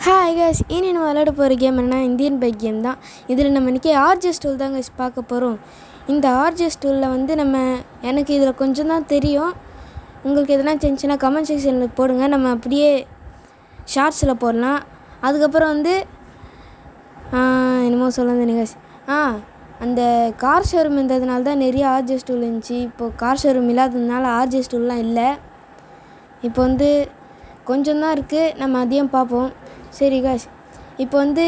Hi guys, இனி நம்ம விளையாட போகிற கேம் என்னன்னா இந்தியன் பைக் கேம் தான். இதில் நம்ம இன்றைக்கி ஆர்ஜிஎஸ் டூல் தான் கைஸ் பார்க்க போகிறோம். இந்த ஆர்ஜிஎஸ் டூலில் வந்து எனக்கு இதில் கொஞ்சம் தான் தெரியும். உங்களுக்கு எதனா தெரிஞ்சுன்னா கமெண்ட் செக்ஷனில் போடுங்க, நம்ம அப்படியே ஷார்ட்ஸில் போடலாம். அதுக்கப்புறம் வந்து என்னமோ சொல்லுங்க கைஸ். அந்த கார் ஷோரூம் இருந்ததுனால தான் நிறைய ஆர்ஜிஎஸ் டூல் இருந்துச்சு. இப்போது கார் ஷோரூம் இல்லாததுனால ஆர்ஜிஎஸ் டூல்லாம் இல்லை. இப்போ வந்து கொஞ்சம் தான் இருக்குது, நம்ம அதையும் பார்ப்போம். சரி காய்ஸ், இப்போ வந்து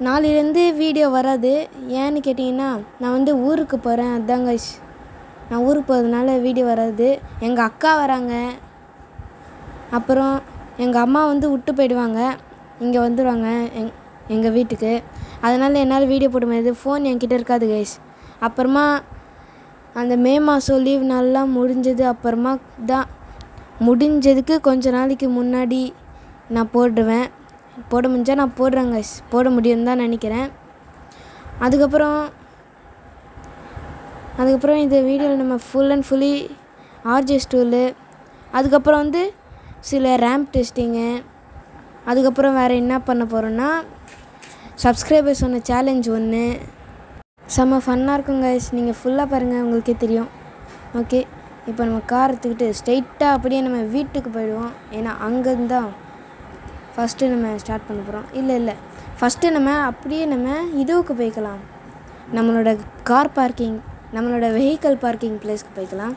நாளையிலேருந்து வீடியோ வராது. ஏன்னு கேட்டிங்கன்னா நான் வந்து ஊருக்கு போகிறேன், அதுதான் காய்ஸ். நான் ஊருக்கு போகிறதுனால வீடியோ வராது. எங்கள் அக்கா வராங்க, அப்புறம் எங்கள் அம்மா வந்து விட்டு போயிடுவாங்க, இங்கே வந்துடுவாங்க எங்கள் வீட்டுக்கு. அதனால் என்னால் வீடியோ போட முடியாது, ஃபோன் என்கிட்ட இருக்காது காய்ஸ். அப்புறமா அந்த மே மாதம் லீவ் நல்லா முடிஞ்சது அப்புறமா தான் முடிஞ்சதுக்கு கொஞ்சம் நாளைக்கு முன்னாடி நான் போடுவேன். போட முடிஞ்சால் நான் போடுறேன் கைஸ், போட முடியும்னு தான் நினைக்கிறேன். அதுக்கப்புறம் இந்த வீடியோவில் நம்ம full and fully RGS tool, அதுக்கப்புறம் வந்து சில ரேம்ப் டெஸ்டிங்கு, அதுக்கப்புறம் வேறு என்ன பண்ண போகிறோன்னா சப்ஸ்கிரைபர்ஸ் ஒன்று சேலஞ்ச் ஒன்று செம்ம ஃபன்னாக இருக்கும் கைஸ். நீங்கள் ஃபுல்லாக பாருங்கள், உங்களுக்கே தெரியும். ஓகே, இப்போ நம்ம கார் எடுத்துக்கிட்டு ஸ்ட்ரைட்டாக அப்படியே நம்ம வீட்டுக்கு போயிடுவோம். ஏன்னா அங்கேருந்து தான் ஃபஸ்ட்டு நம்ம ஸ்டார்ட் பண்ண போகிறோம். இல்லை ஃபஸ்ட்டு நம்ம அப்படியே இதுவுக்கு போய்க்கலாம், நம்மளோட கார் பார்க்கிங், நம்மளோட வெஹிக்கல் பார்க்கிங் பிளேஸ்க்கு போய்க்கலாம்.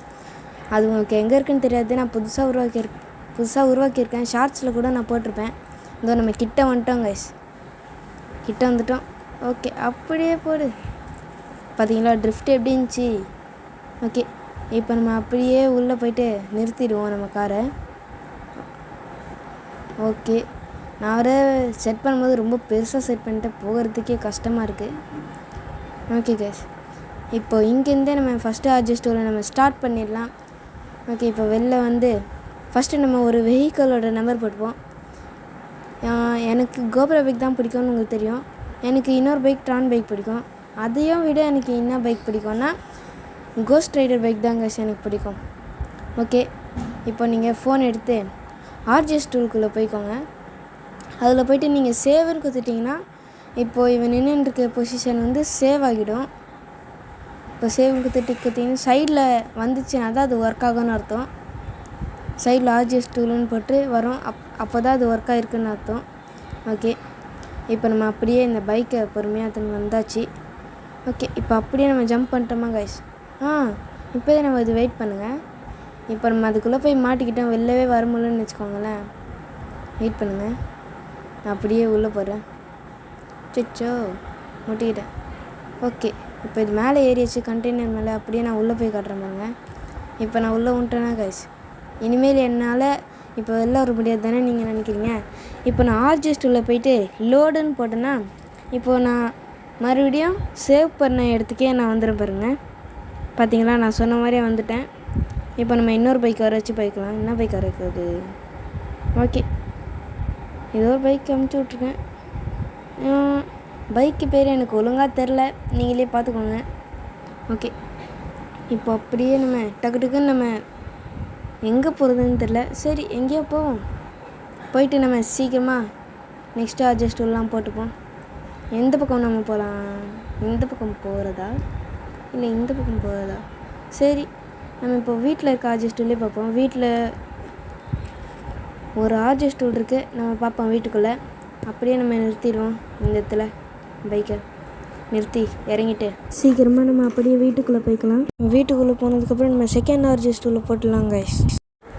அது உங்களுக்கு எங்கே இருக்குன்னு தெரியாது, நான் புதுசாக உருவாக்கியிருக்கேன். ஷார்ட்ஸில் கூட நான் போட்டிருப்பேன். இதோ நம்ம கிட்ட வந்துட்டோம் கைஸ், கிட்ட வந்துட்டோம். ஓகே, அப்படியே போடு. பார்த்தீங்களா ட்ரிஃப்ட் எப்படி இருந்துச்சு? ஓகே, இப்போ நம்ம அப்படியே உள்ளே போய்ட்டு நிறுத்திடுவோம் நம்ம காரை. ஓகே, நான் வர செட் பண்ணும்போது ரொம்ப பெருசாக செட் பண்ணிட்டு போகிறதுக்கே கஷ்டமாக இருக்குது. ஓகே கைஸ், இப்போ இங்கேருந்தே நம்ம ஃபஸ்ட்டு ஆர்ஜிஎஸ் டூலில் நம்ம ஸ்டார்ட் பண்ணிடலாம். ஓகே, இப்போ வெளில வந்து ஃபஸ்ட்டு நம்ம ஒரு வெஹிக்கிளோட நம்பர் போட்டுப்போம். எனக்கு கோப்ரா பைக் தான் பிடிக்கும்னு உங்களுக்கு தெரியும். எனக்கு இன்னொரு பைக் ட்ரான் பைக் பிடிக்கும். அதையும் விட எனக்கு என்ன பைக் பிடிக்கும்னா கோஸ்ட் ரைடர் பைக் தான் கைஸ் எனக்கு பிடிக்கும். ஓகே, இப்போ நீங்கள் ஃபோன் எடுத்து ஆர்ஜிஎஸ் டூலுக்குள்ளே போய்க்கோங்க. அதில் போய்ட்டு நீங்கள் சேவ்னு கொடுத்துட்டிங்கன்னா இப்போது இவன் நின்றுருக்க பொசிஷன் வந்து சேவ் ஆகிடும். இப்போ சேவ்னு கொடுத்திங்கன்னா சைடில் வந்துச்சுன்னா தான் அது ஒர்க் ஆகும்னு அர்த்தம். சைடில் ஆர்ஜிஎஸ் டூலுன்னு போட்டு வரும், அப்போ தான் அது ஒர்க் ஆகிருக்குன்னு அர்த்தம். ஓகே, இப்போ நம்ம அப்படியே இந்த பைக்கை பொறுமையாக அதுன்னு வந்தாச்சு. ஓகே, இப்போ அப்படியே நம்ம ஜம்ப் பண்ணிட்டோமா கைஸ்? இப்போதே நம்ம இது வெயிட் பண்ணுங்கள். இப்போ நம்ம அதுக்குள்ளே போய் மாட்டிக்கிட்டோம், வெளிலவே வர முடியலன்னு வச்சுக்கோங்களேன். வெயிட் பண்ணுங்கள், நான் அப்படியே உள்ளே போகிறேன். சிச்சோ, முட்டிக்கிட்டேன். ஓகே, இப்போ இது மேலே ஏறியாச்சு, கண்டெய்னர் மேலே. அப்படியே நான் உள்ளே போய் காட்டுறேன் பாருங்க. இப்போ நான் உள்ளே வந்துட்டேன்னா கைஸ், இனிமேல் என்னால் இப்போ வெளில வர முடியாது தானே நீங்கள் நினைக்கிறீங்க. இப்போ நான் ஆர்ஜிஎஸ் டூலில் போயிட்டு லோடுன்னு போட்டேன்னா இப்போது நான் மறுபடியும் சேவ் பண்ண இடத்துக்கே நான் வந்துடுறேன் பாருங்கள். பார்த்தீங்களா, நான் சொன்ன மாதிரியே வந்துட்டேன். இப்போ நம்ம இன்னொரு பைக் வர வச்சு போய்க்கலாம். என்ன பைக் வர வைக்கிறது? ஓகே, ஏதோ ஒரு பைக் அமுச்சு விட்ருக்கேன். பைக்கு பேர் எனக்கு ஒழுங்காக தெரில, நீங்களே பார்த்துக்கோங்க. ஓகே, இப்போ அப்படியே நம்ம டக்குன்னு நம்ம எங்கே போகிறதுன்னு தெரில. சரி, எங்கேயோ போவோம். போயிட்டு நம்ம சீக்கிரமாக நெக்ஸ்ட்டு ஆர்ஜிஎஸ் டூல்லாம் போட்டுப்போம். எந்த பக்கம் நம்ம போகலாம்? இந்த பக்கம் போகிறதா இல்லை இந்த பக்கம் போகிறதா? சரி, நம்ம இப்போ வீட்டில் இருக்க ஆர்ஜிஎஸ் டூல்லே பார்ப்போம். வீட்டில் ஒரு ஆர்ஜிஎஸ் டூல் இருக்குது, நம்ம பார்ப்போம் வீட்டுக்குள்ளே. அப்படியே நம்ம நிறுத்திடுவோம். இந்த இடத்துல பைக்கை நிறுத்தி இறங்கிட்டு சீக்கிரமாக நம்ம அப்படியே வீட்டுக்குள்ளே போய்க்கலாம். வீட்டுக்குள்ளே போனதுக்கப்புறம் நம்ம செகண்ட் ஆர்ஜிஎஸ் டூலில் போட்டுடலாம் guys.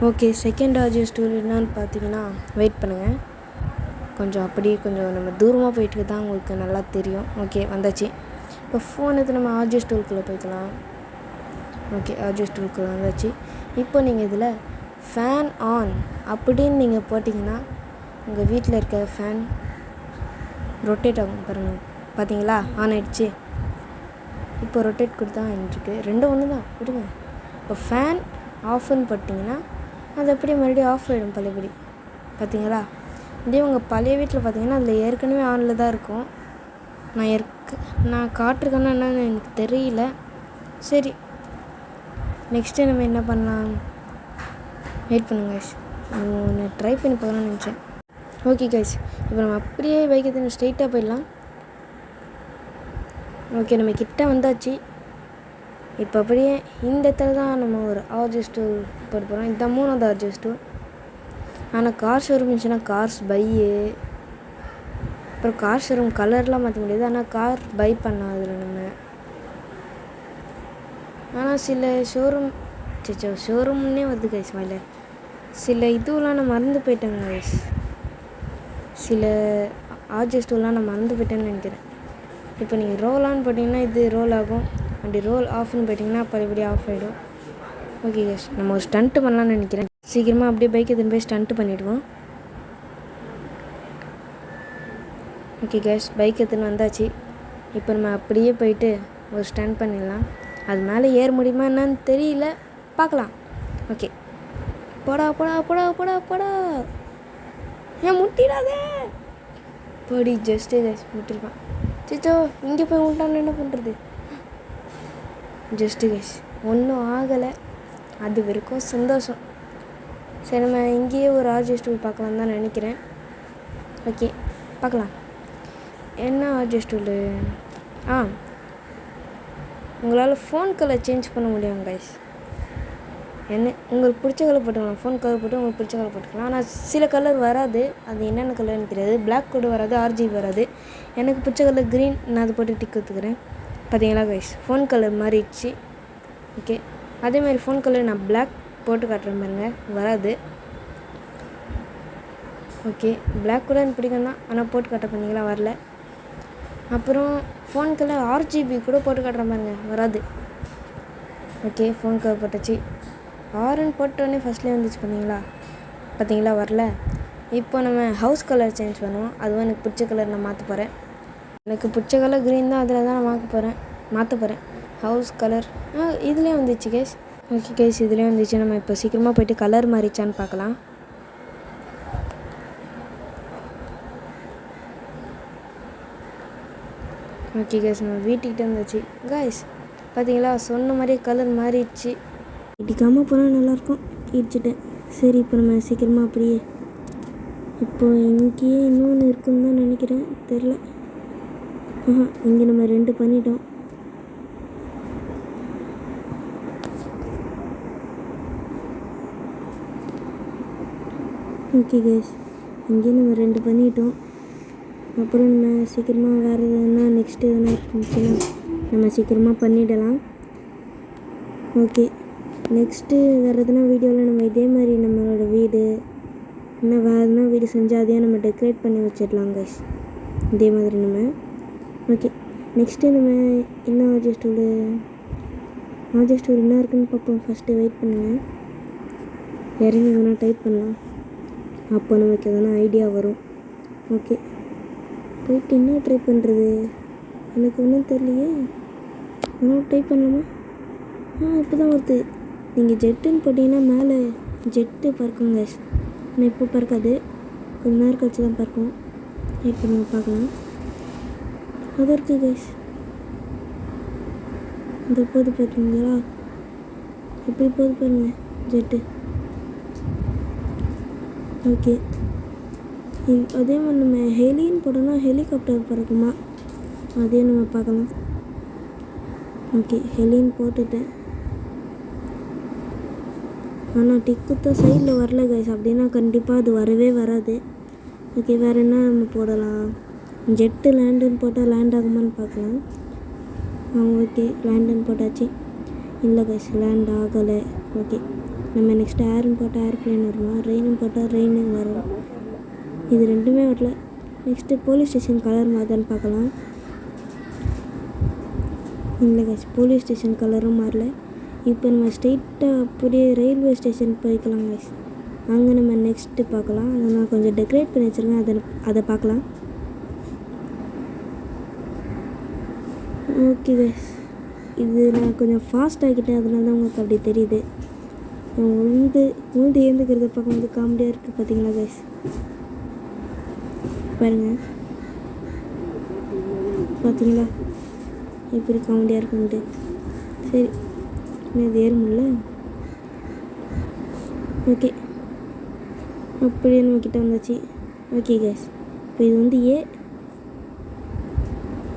Okay, second RGS tool என்னன்னு பார்த்தீங்கன்னா, வெயிட் பண்ணுங்கள், கொஞ்சம் நம்ம தூரமாக போயிட்டு தான் உங்களுக்கு நல்லா தெரியும். ஓகே, வந்தாச்சு. இப்போ ஃபோன் எடுத்து நம்ம ஆர்ஜிஎஸ் டூலுக்குள்ளே போய்க்கலாம். ஓகே, ஆர்ஜிஎஸ் டூலுக்குள்ளே வந்தாச்சு. இப்போ நீங்கள் இதில் ஃபேன் ஆன் அப்படின்னு நீங்கள் போட்டிங்கன்னா உங்கள் வீட்டில் இருக்க ஃபேன் ரொட்டேட் ஆகும் பாருங்கள். பார்த்தீங்களா, ஆன் ஆகிடுச்சு. இப்போ ரொட்டேட் கொடுத்தா ஆகிட்டுருக்கு, ரெண்டும் ஒன்று தான், விடுங்க. இப்போ ஃபேன் ஆஃப்னு போட்டிங்கன்னா அது அப்படியே மறுபடியும் ஆஃப் ஆகிடும் பழையபடி. பார்த்தீங்களா, இதே உங்கள் பழைய வீட்டில் பார்த்தீங்கன்னா அதில் ஏற்கனவே ஆனில் தான் இருக்கும். நான் காட்டுருக்கேன்னா என்னன்னு எனக்கு தெரியல. சரி, நெக்ஸ்ட்டு நம்ம என்ன பண்ணலாம்? வெயிட் பண்ணுங்க, ஒன்று ட்ரை பண்ணி பார்க்கலாம்னு நினச்சேன். ஓகே கைஸ், இப்போ நம்ம அப்படியே பைக் எடுத்து ஸ்ட்ரெயிட்டாக போயிடலாம். ஓகே, நம்ம கிட்ட வந்தாச்சு. இப்போ அப்படியே இந்த இடத்துல தான் நம்ம ஒரு ஆர்ஜி ஸ்டோர் போட போகிறோம். இதுதான் 3வது ஆர்ஜி ஸ்டோர். ஆனால் கார் ஷோரூம் இருந்துச்சுன்னா கார்ஸ் பையு, அப்புறம் கார் ஷோரூம் கலர்லாம் மாற்ற முடியாது. ஆனால் கார் பை பண்ணலாம் அதில் நம்ம. ஆனால் சில ஷோரூம்னே வருது கைஸ் மேலே. சில இதுவெலாம் நான் மறந்து போயிட்டேங்க கைஸ். சில ஆர்ஜி ஸ்டோர்லாம் நான் மறந்து போயிட்டேன்னு நினைக்கிறேன். இப்போ நீங்கள் ரோல் ஆன் போட்டிங்கன்னா இது ரோல் ஆகும், அப்படி ரோல் ஆஃப்னு போயிட்டிங்கன்னா அப்போ இப்படி ஆஃப் ஆகிடும். ஓகே கைஸ், நம்ம ஒரு ஸ்டண்ட்டு பண்ணலான்னு நினைக்கிறேன். சீக்கிரமாக அப்படியே பைக் எடுத்துன்னு போய் ஸ்டண்ட்டு பண்ணிவிடுவோம். ஓகே கைஸ், பைக் எடுத்துன்னு வந்தாச்சு. இப்போ நம்ம அப்படியே போயிட்டு ஒரு ஸ்டண்ட் பண்ணிடலாம். அது மேலே ஏற முடியுமா என்னன்னு தெரியல, பார்க்கலாம். ஓகே, போடா போடா போடா போடா போடா, ஏன் முட்டிடாதே போடி. Just guys முட்டிருப்பான். சிச்சோ, இங்கே போய் விட்டான்னு என்ன பண்ணுறது? ஜஸ்ட்டு கைஸ் ஒன்றும் ஆகலை, அது வரைக்கும் சந்தோஷம். சரி, நம்ம இங்கேயே ஒரு ஆர்ஜி ஸ்டூல் பார்க்கலாம் தான் நினைக்கிறேன். ஓகே, பார்க்கலாம். என்ன ஆர்ஜி ஸ்டூலு? உங்களால் ஃபோன் கலர் சேஞ்ச் பண்ண முடியும் கைஸ். என்ன உங்களுக்கு பிடிச்ச கலர் போட்டுக்கலாம், ஃபோன் கலர் போட்டு உங்களுக்கு பிடிச்ச கலர் போட்டுக்கலாம். ஆனால் சில கலர் வராது, அது என்னென்ன கலர்னு தெரியாது. பிளாக் கூட வராது, RGB வராது. எனக்கு பிடிச்ச கலர் க்ரீன், நான் அதை போட்டு டிக் எடுத்துக்கிறேன். பார்த்தீங்களா கைஸ், ஃபோன் கலர் மாறிடுச்சு. ஓகே, அதேமாதிரி ஃபோன் கலர் நான் பிளாக் போட்டு காட்டுறேன் பாருங்க, வராது. ஓகே, பிளாக் கூட எனக்கு பிடிக்கும் தான், ஆனால் போட்டு காட்ட பார்த்தீங்களா வரல. அப்புறம் ஃபோன் கலர் RGB கூட போட்டு காட்டுறேன் பாருங்க, வராது. ஓகே, ஃபோன் கலர் போட்டாச்சு. ஆரன் போட்டோடனே ஃபஸ்ட்லேயே வந்துச்சு பார்த்தீங்களா வரல. இப்போ நம்ம ஹவுஸ் கலர் சேஞ்ச் பண்ணுவோம். அதுவும் எனக்கு பிடிச்ச கலர் நான் மாற்ற போகிறேன். எனக்கு பிடிச்ச கலர் க்ரீன் தான், அதில் தான் நான் மாற்ற போகிறேன் ஹவுஸ் கலர். இதுலேயே வந்துச்சு கைஸ். ஓகே கைஸ், இதுலேயே வந்துச்சு. நம்ம இப்போ சீக்கிரமாக போய்ட்டு கலர் மாறிச்சான்னு பார்க்கலாம். ஓகே கைஸ், நம்ம வீட்டுக்கிட்ட வந்துச்சு கைஸ். பார்த்தீங்களா, சொன்ன மாதிரியே கலர் மாறிடுச்சு. இடிக்காமல் போனால் நல்லாயிருக்கும். இடிச்சிட்டேன். சரி, இப்போ நம்ம சீக்கிரமாக அப்படியே இப்போது இங்கேயே இன்னொன்று இருக்குன்னு தான் நினைக்கிறேன், தெரில. இங்கே நம்ம 2 பண்ணிட்டோம். ஓகே கைஸ், இங்கே நம்ம 2 பண்ணிட்டோம். அப்புறம் நம்ம சீக்கிரமாக வேறு எதுனா நெக்ஸ்ட்டு எதுனா இருந்துச்சுன்னா நம்ம சீக்கிரமாக பண்ணிடலாம். ஓகே, நெக்ஸ்ட்டு வேறு எதுனா வீடியோவில் நம்ம இதே மாதிரி நம்மளோட வீடு இன்னும் வேறு எதுனா வீடு செஞ்சால் அதையே நம்ம டெக்கரேட் பண்ணி வச்சிடலாம் கைஸ். இதே மாதிரி நம்ம. ஓகே, நெக்ஸ்ட்டு நம்ம என்ன ஆர்ஜி ஸ்டூல் என்ன இருக்குன்னு பார்ப்போம். ஃபஸ்ட்டு வெயிட் பண்ணுங்கள், இறங்கி எதனா டைப் பண்ணலாம், அப்போ நமக்கு எதனா ஐடியா வரும். ஓகே, போயிட்டு என்ன ட்ரை பண்ணுறது எனக்கு ஒன்றும் தெரியலையே. எதனா டைப் பண்ணலாமா? இப்போ தான் வருது. நீங்கள் ஜெட்டுன்னு போட்டிங்கன்னா மேலே ஜெட்டு பறக்கும் கைஸ். ஆனால் இப்போ பறக்காது, கொஞ்சம் நேரம் கழிச்சு தான் பறக்கும். வெயிட் பண்ணி பார்க்கலாம். அது இருக்குது கைஸ், இந்த போது பார்த்தீங்களா, எப்படி போது பாருங்க ஜெட்டு. ஓகே, அதே மாதிரி நம்ம ஹெலின்னு போட்டோம்னா ஹெலிகாப்டர் பறக்குமா, அதையும் நம்ம பார்க்கலாம். ஓகே, ஹெலின்னு போட்டுட்டேன். ஆனால் டிக்குத்தான் சைடில் வரல கைஸ், அப்படின்னா கண்டிப்பாக அது வரவே வராது. ஓகே, வேறு என்ன நம்ம போடலாம்? ஜெட்டு லேண்டுன்னு போட்டால் லேண்ட் ஆகுமான்னு பார்க்கலாம். ஓகே, லேண்டுன்னு போட்டாச்சு. இல்லை கைஸ், லேண்ட் ஆகலை. ஓகே, நம்ம நெக்ஸ்ட் ஏர்னு போட்டால் ஏர்ப்ளேன் வருமா, ரெயின்னு போட்டால் ரெயினு வரும். இது ரெண்டுமே வரல. நெக்ஸ்ட்டு போலீஸ் ஸ்டேஷன் கலர் மாறுதான்னு பார்க்கலாம். இல்லை கைஸ், போலீஸ் ஸ்டேஷன் கலரும் மாறல. இப்போ நம்ம ஸ்ட்ரெயிட்டாக அப்படியே ரயில்வே ஸ்டேஷன் போய்க்கலாம் கைஸ். அங்கே நம்ம நெக்ஸ்ட்டு பார்க்கலாம். அதை நான் கொஞ்சம் டெக்கரேட் பண்ணி வச்சுருக்கேன், அதை பார்க்கலாம். ஓகே கைஸ், இது நான் கொஞ்சம் ஃபாஸ்ட் ஆகிட்டேன், அதனால தான் உங்களுக்கு அப்படி தெரியுது. உழுந்து ஏந்துக்கிறத பார்க்கும்போது காமெடியாக இருக்குது பார்த்தீங்களா கைஸ். பாருங்கள், பார்த்தீங்களா எப்படி காமெடியாக இருக்குன்ட்டு. சரி, இது ஏற முடியல. ஓகே, அப்படியே நம்மக்கிட்ட வந்தாச்சு. ஓகே கைஸ், இப்போ இது வந்து ஏ.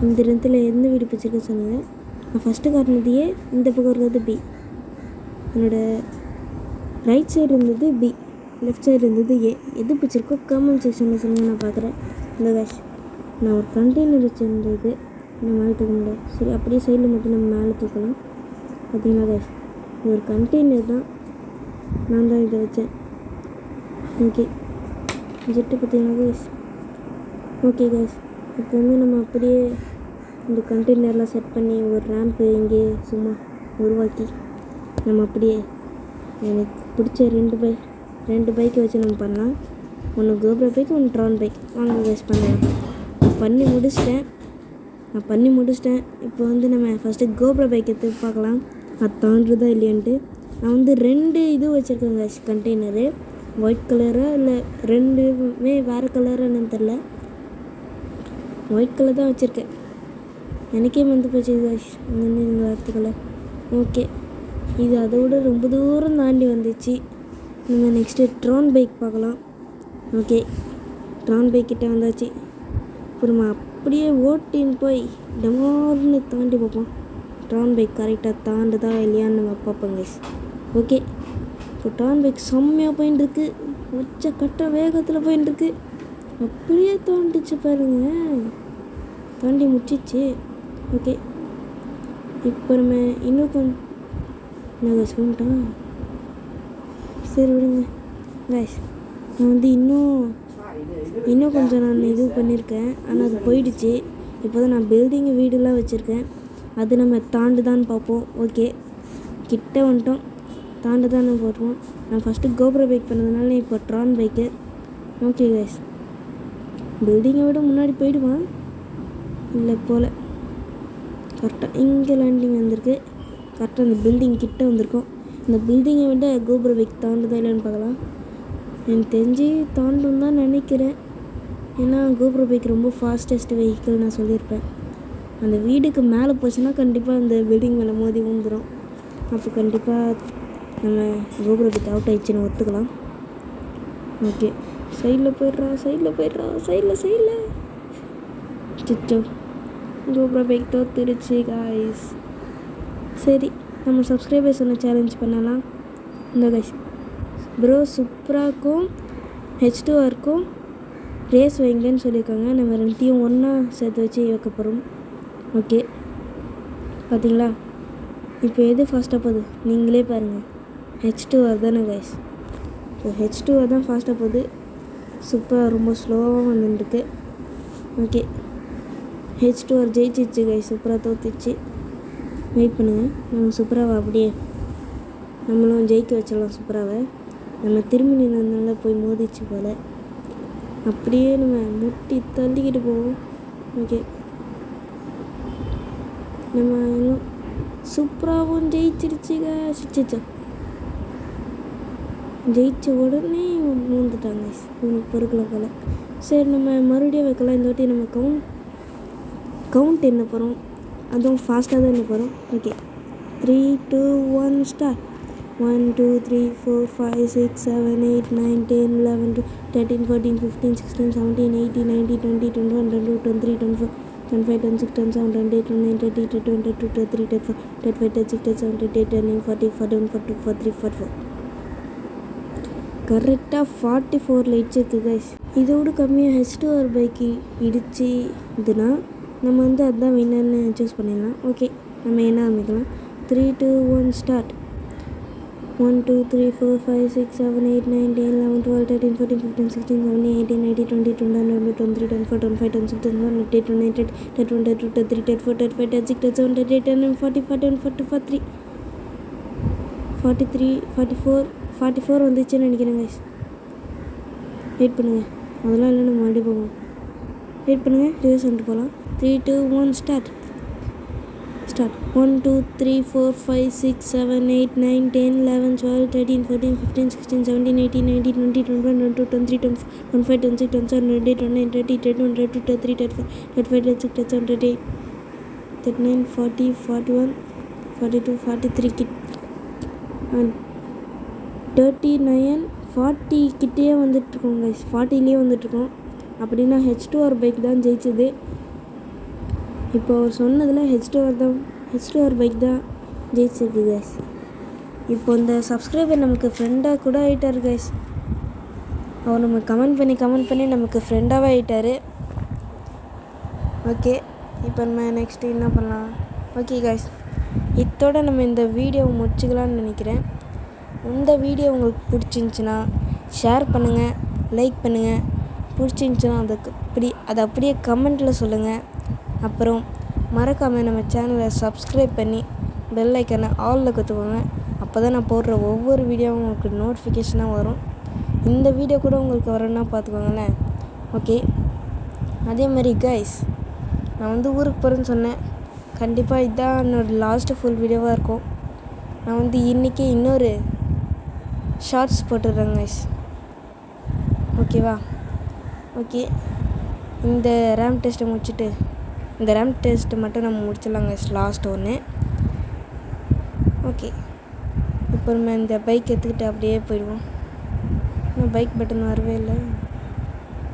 இந்த இடத்துல எந்த வீடு பிடிச்சிருக்கு சொல்லுங்கள். நான் ஃபஸ்ட்டு காட்டினது ஏ, இந்த பக்கம் இருக்கிறது பி. என்னோடய ரைட் சைடு இருந்தது பி, லெஃப்ட் சைடு இருந்தது ஏ. எது பிடிச்சிருக்கோ கமெண்ட் செக்ஷனில் சொல்லுங்கள், நான் பார்க்குறேன். இந்த கைஸ், நான் ஒரு கண்டெய்னர் வச்சுருந்தது நம்ம மேலே தூக்க முடியாது. சரி, அப்படியே சைடில் மட்டும் நம்ம மேலே தூக்கலாம். பார்த்தீங்களா கைஸ், இது ஒரு கண்டெய்னர் தான், நான் தான் இதை வச்சேன். ஓகே, ஜெட்டு பார்த்தீங்களா கைஸ். ஓகே கைஸ், இப்போ வந்து நம்ம அப்படியே இந்த கண்டெய்னர்லாம் செட் பண்ணி ஒரு ரேம்ப்பு இங்கே சும்மா உருவாக்கி நம்ம அப்படியே எனக்கு பிடிச்ச ரெண்டு பைக்கை வச்சு நம்ம பண்ணலாம். ஒன்று கோப்ரோ பைக், ஒன்று ட்ரான் பைக். வாங்க கைஸ் பண்ணலாம். நான் பண்ணி முடிச்சிட்டேன். இப்போ வந்து நம்ம ஃபஸ்ட்டு கோப்ரோ பைக் எடுத்து பார்க்கலாம், அது தாண்டுறதா இல்லையான்ட்டு. நான் வந்து 2 இது வச்சுருக்கேன் கைஸ் கண்டெய்னரு. ஒயிட் கலராக இல்லை 2மே வேறு கலராக என்னன்னு தெரில. ஒயிட் கலர் தான் வச்சுருக்கேன். எனக்கே வந்து போச்சு கைஸ் இந்த வாரத்துக்குள்ள. ஓகே, இது அதோட ரொம்ப தூரம் தாண்டி வந்துச்சு. நம்ம நெக்ஸ்ட்டு ட்ரான் பைக் பார்க்கலாம். ஓகே, ட்ரான் பைக் கிட்டே வந்தாச்சு. இப்போ நம்ம அப்படியே ஓட்டின்னு போய் டமார்னு தாண்டி பார்ப்போம். ட்ரான் பைக் கரெக்டாக தாண்டுதா இல்லையான்னு நம்ம பார்ப்போம் கைஸ். ஓகே, இப்போ ட்ரான் பைக் செம்மையாக போயின்ட்டுருக்கு, உச்ச கட்ட வேகத்தில் போயின்ட்டுருக்கு. அப்படியே தாண்டிச்சு பாருங்க, தாண்டி முடிச்சிச்சு. ஓகே, இப்போ நம்ம இன்னும் கொஞ்சம் நான் சொல்லிட்டேன், சரி விடுங்க கைஸ். நான் வந்து இன்னும் கொஞ்சம் நான் இது பண்ணியிருக்கேன், ஆனால் அது போயிடுச்சு. இப்போ தான் நான் பில்டிங்கு வீடுலாம் வச்சுருக்கேன், அது நம்ம தாண்டுதான்னு பார்ப்போம். ஓகே, கிட்ட வந்துட்டோம், தாண்டுதான்னு போடுவோம். நான் ஃபஸ்ட்டு கோப்ரோ பைக் பண்ணதுனால இப்போ ட்ரான் பைக்கு. ஓகே கைஸ், பில்டிங்கை விட முன்னாடி போயிடுவான் இல்லை போல். கரெக்டாக இங்கே லேண்டிங் வந்திருக்கு, கரெக்டாக அந்த பில்டிங் கிட்டே வந்திருக்கோம். இந்த பில்டிங்கை விட கோப்ரோ பைக் தாண்டுதா இல்லைன்னு பார்க்கலாம். எனக்கு தெரிஞ்சு தாண்டும் தான் நினைக்கிறேன், ஏன்னா கோப்ரோ பைக் ரொம்ப ஃபாஸ்டஸ்ட் வெஹிக்கிள் நான் சொல்லியிருப்பேன். அந்த வீடுக்கு மேலே போச்சுன்னா கண்டிப்பாக அந்த பில்டிங் மேலே மோதி விழுந்துடும். அப்போ கண்டிப்பாக நம்ம கோப்ரோ பைக் அவுட் ஆகிடுச்சின்னு ஒத்துக்கலாம். ஓகே, சைடில் போயிடுறா சிச்சோ, கோப்ரோ பைக் தோத்துருச்சு காய்ஸ். சரி, நம்ம சப்ஸ்கிரைபர்ஸ் ஒன்று சேலஞ்ச் பண்ணலாம். இந்த கைஸ், ப்ரோ சுப்ராக்கும் H2Rக்கும் ரேஸ் வைங்கன்னு சொல்லியிருக்காங்க. நம்ம 2த்தையும் ஒன்றா சேர்த்து வச்சு வைக்க போகிறோம். ஓகே, பார்த்தீங்களா, இப்போ எது ஃபாஸ்ட்டாக போகுது நீங்களே பாருங்கள். H2R தானே கைஸ். இப்போ H2R தான் ஃபாஸ்ட்டாக போகுது, சூப்பராக ரொம்ப ஸ்லோவாக வந்துட்டுருக்கு. ஓகே, H2R ஜெயிச்சிச்சு கைஸ், சூப்பராக தோத்துச்சு. வெயிட் பண்ணுங்கள், நம்ம சூப்பராவை அப்படியே நம்மளும் ஜெயிக்க வச்சிடலாம். சூப்பராவை நம்ம திரும்பி நின்றதுனால போய் மோதிச்சு போல், அப்படியே நம்ம முட்டி தள்ளிக்கிட்டு போவோம். ஓகே, நம்ம இன்னும் சூப்பராகவும் ஜெயிச்சிருச்சுங்க. ஜெயிச்ச உடனே மூந்துட்டாங்க, இவனுக்கு பொறுக்கல போல். சரி, நம்ம மறுபடியும் வைக்கலாம். இந்த வாட்டி நம்ம கவுண்ட் என்ன போகிறோம், அதுவும் ஃபாஸ்ட்டாக தான் என்ன போகிறோம். Okay, 3, 2, 1 start. 1 2 3 4 5 6 7 8 9 10 11 13 14 15 16 17 18 19 20 21 22 23 24 25 26 27 28 29 30 31 32 33 34 35 36 37 38 39 40 41 42 43 44. கரெக்டாக 44 இடிச்சிருக்கு கைஸ். இதோடு கம்மியாக H2R பைக்கு இடிச்சு இதுனா நம்ம வந்து அதுதான் வின்னர்னு சூஸ் பண்ணிடலாம். ஓகே, நம்ம என்ன ஆரம்பிக்கலாம். 3 2 1 ஸ்டார்ட். 1 2 3 4 5 6 7 8 9 10 11 12 13 14 15 16 17 18 19 20 21 22 23 24 25 26 27 28 29 30 31 32 33 34 35 36 37 38 39 40 41 42 43 43 44 44 வந்துச்சுன்னு நினைக்கிறேன் கைஸ். வெயிட் பண்ணுங்கள், அதெல்லாம் இல்லை, நம்ம மறுபடியும் போவோம். வெயிட் பண்ணுங்கள், ரிவர்ஸ் வந்துட்டு போகலாம். 3 2 1 ஸ்டார்ட். 1 2 3 4 5 6 7 8 9 10 11 12 13 14 15 16 17 18 19 20 21 22 23 24 25 26 27 28 29 30 31 32 33 34 35 36 37 38 39 40 41 42 43 39 40 கிட்டேயே வந்துட்டுருக்கோம் கைஸ். 40லேயே வந்துட்டுருக்கோம். அப்படின்னா H2R பைக் தான் ஜெயிச்சது. இப்போ அவர் சொன்னதில் H2R பைக் தான் ஜெயிச்சிருக்கு கைஸ். இப்போ இந்த சப்ஸ்கிரைபர் நமக்கு ஃப்ரெண்டாக கூட ஆகிட்டார் கைஸ். அவர் நம்ம கமெண்ட் பண்ணி நமக்கு ஃப்ரெண்டாகவே ஆகிட்டார். ஓகே, இப்போ நம்ம நெக்ஸ்ட்டு என்ன பண்ணலாம்? ஓகே கைஸ், இதோட நம்ம இந்த வீடியோவை முடிச்சுக்கலான்னு நினைக்கிறேன். இந்த வீடியோ உங்களுக்கு பிடிச்சிருந்துச்சின்னா ஷேர் பண்ணுங்கள், லைக் பண்ணுங்கள். பிடிச்சிருந்துச்சின்னா அதை அப்படியே கமெண்ட்டில் சொல்லுங்கள். அப்புறம் மறக்காமல் நம்ம சேனலை சப்ஸ்கிரைப் பண்ணி பெல் ஐக்கனை ஆலில் கொடுத்துக்கோங்க. அப்போ தான் நான் போடுற ஒவ்வொரு வீடியோவும் உங்களுக்கு நோட்டிஃபிகேஷனாக வரும். இந்த வீடியோ கூட உங்களுக்கு வரணுன்னா பார்த்துக்கோங்களேன். ஓகே, அதே மாதிரி கைஸ், நான் ஊருக்கு போகிறேன்னு சொன்னேன். கண்டிப்பாக இதுதான் என்னோடய லாஸ்ட்டு ஃபுல் வீடியோவாக இருக்கும். நான் இன்றைக்கி இன்னொரு ஷார்ட்ஸ் போட்டுடுறேன் கைஸ். ஓகேவா? ஓகே, இந்த ரேம் டெஸ்ட்டை முடிச்சுட்டு இந்த ரேம் டெஸ்ட்டு மட்டும் நம்ம முடிச்சிடலாம் கைஸ், லாஸ்ட் ஒன்று. ஓகே, இப்போ நம்ம இந்த பைக் எடுத்துக்கிட்டு அப்படியே போயிடுவோம். இன்னும் பைக் பட்டன் வரவே இல்லை,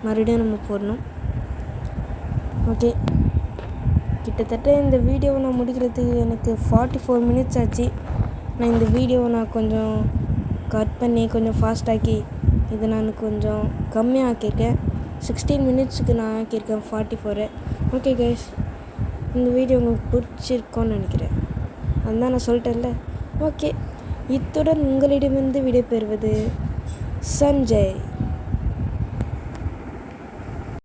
மறுபடியும் நம்ம போடணும். ஓகே, கிட்டத்தட்ட இந்த வீடியோவை நான் முடிக்கிறதுக்கு எனக்கு 44 மினிட்ஸ் ஆச்சு. நான் இந்த வீடியோவை கொஞ்சம் கட் பண்ணி கொஞ்சம் ஃபாஸ்ட்டாக்கி இதை நான் கொஞ்சம் கம்மியாக ஆக்கியிருக்கேன். 16 மினிட்ஸுக்கு நான் ஆக்கியிருக்கேன் 44. ஓகே கைஸ், இந்த வீடியோ உங்களுக்கு பிடிச்சிருக்கோன்னு நினைக்கிறேன். அதுதான் நான் சொல்லிட்டேன்ல. ஓகே, இத்துடன் உங்களிடமிருந்து விடைபெறுவது சஞ்சய்.